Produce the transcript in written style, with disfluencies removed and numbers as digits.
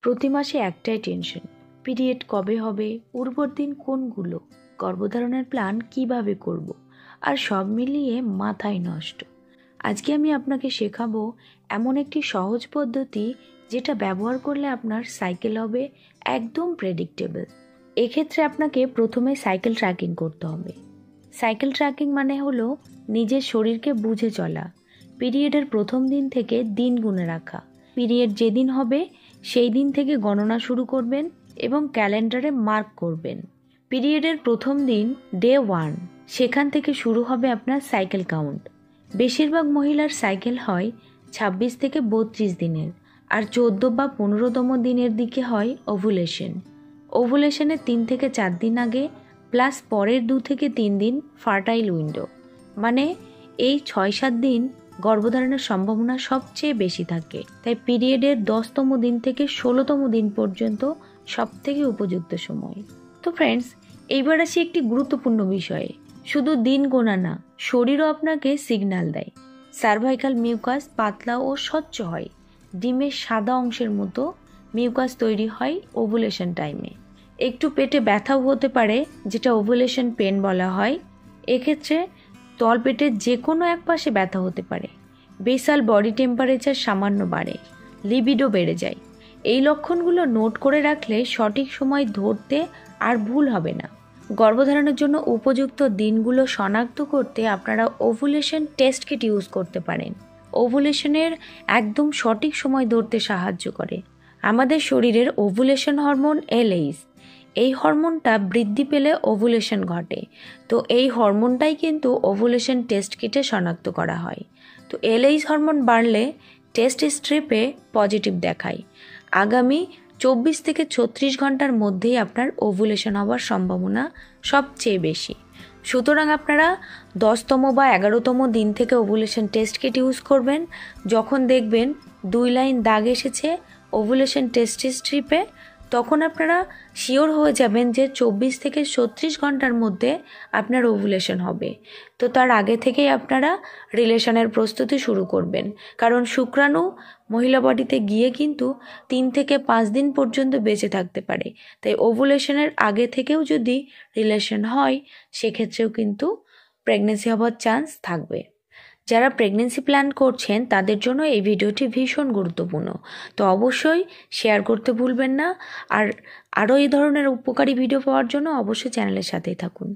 প্রতি মাসে একটাই টেনশন, পিরিয়ড কবে হবে, উর্বর দিন কোনগুলো, গর্ভধারণের প্ল্যান কিভাবে করব, আর সব মিলিয়ে মাথায় নষ্ট। আজকে আমি আপনাকে শেখাবো এমন একটি সহজ পদ্ধতি যেটা ব্যবহার করলে আপনার সাইকেল হবে একদম প্রেডিক্টেবল। এক্ষেত্রে আপনাকে প্রথমে সাইকেল ট্র্যাকিং করতে হবে। সাইকেল ট্র্যাকিং মানে হলো নিজের শরীরকে বুঝে চলা, পিরিয়ডের প্রথম দিন থেকে দিন গুনে রাখা। পিরিয়ড যেদিন হবে সেই দিন থেকে গণনা শুরু করবেন এবং ক্যালেন্ডারে মার্ক করবেন। পিরিয়ডের প্রথম দিন ডে 1, সেখান থেকে শুরু হবে আপনার সাইকেল কাউন্ট। বেশিরভাগ মহিলার সাইকেল হয় 26 থেকে 32 দিনের, আর 14 বা 15তম দিনের দিকে হয় ওভুলেশন। ওভুলেশনের 3 থেকে 4 দিন আগে প্লাস পরের 2 থেকে 3 দিন ফার্টাইল উইন্ডো, মানে এই 6-7 দিন গর্ভধারণের সম্ভাবনা সবচেয়ে বেশি থাকে। তাই পিরিয়ডের 10তম দিন থেকে 16তম দিন পর্যন্ত সবথেকে উপযুক্ত সময়। তো ফ্রেন্ডস, এইবার আসি একটি গুরুত্বপূর্ণ বিষয়ে। শুধু দিন গোনা না, শরীরও আপনাকে সিগন্যাল দেয়। সার্ভাইকাল মিউকাস পাতলা ও স্বচ্ছ হয়, ডিমের সাদা অংশের মতো মিউকাস তৈরি হয় ওভুলেশন টাইমে। একটু পেটে ব্যথাও হতে পারে, যেটা ওভুলেশন পেন বলা হয়। এক্ষেত্রে তলপেটের যে কোনো এক পাশে ব্যথা হতে পারে। বেসাল বডি টেম্পারেচার সামান্য বাড়ে, লিবিডো বেড়ে যায়। এই লক্ষণগুলো নোট করে রাখলে সঠিক সময় ধরতে আর ভুল হবে না। গর্ভধারণের জন্য উপযুক্ত দিনগুলো শনাক্ত করতে আপনারা ওভুলেশন টেস্ট কিট ইউজ করতে পারেন। ওভুলেশনের একদম সঠিক সময় ধরতে সাহায্য করে আমাদের শরীরের ওভুলেশন হরমোন LH। এই হরমোনটা বৃদ্ধি পেলে ওভুলেশন ঘটে। তো এই হরমোনটাই কিন্তু ওভুলেশন টেস্ট কিটে শনাক্ত করা হয়। তো LH হরমোন বাড়লে টেস্ট স্ট্রিপে পজিটিভ দেখায়। আগামী 24 থেকে 36 ঘন্টার মধ্যেই আপনার ওভুলেশন হওয়ার সম্ভাবনা সবচেয়ে বেশি। সুতরাং আপনারা 10তম বা 11তম দিন থেকে ওভুলেশন টেস্ট কিট ইউজ করবেন। যখন দেখবেন 2 লাইন দাগ এসেছে ওভুলেশন টেস্ট স্ট্রিপে, তখন আপনারা শিওর হয়ে যাবেন যে 24 থেকে 36 ঘন্টার মধ্যে আপনার ওভুলেশন হবে। তো তার আগে থেকেই আপনারা রিলেশনের প্রস্তুতি শুরু করবেন, কারণ শুক্রাণু মহিলা বডিতে গিয়ে কিন্তু 3 থেকে 5 দিন পর্যন্ত বেঁচে থাকতে পারে। তাই ওভুলেশনের আগে থেকেও যদি রিলেশন হয়, সেক্ষেত্রেও কিন্তু প্রেগনেন্সি হওয়ার চান্স থাকবে। যারা প্রেগনেন্সি প্ল্যান করছেন তাদের জন্য এই ভিডিওটি ভীষণ গুরুত্বপূর্ণ। তো অবশ্যই শেয়ার করতে ভুলবেন না। আর আরও এই ধরনের উপকারী ভিডিও পাওয়ার জন্য অবশ্যই চ্যানেলের সাথেই থাকুন।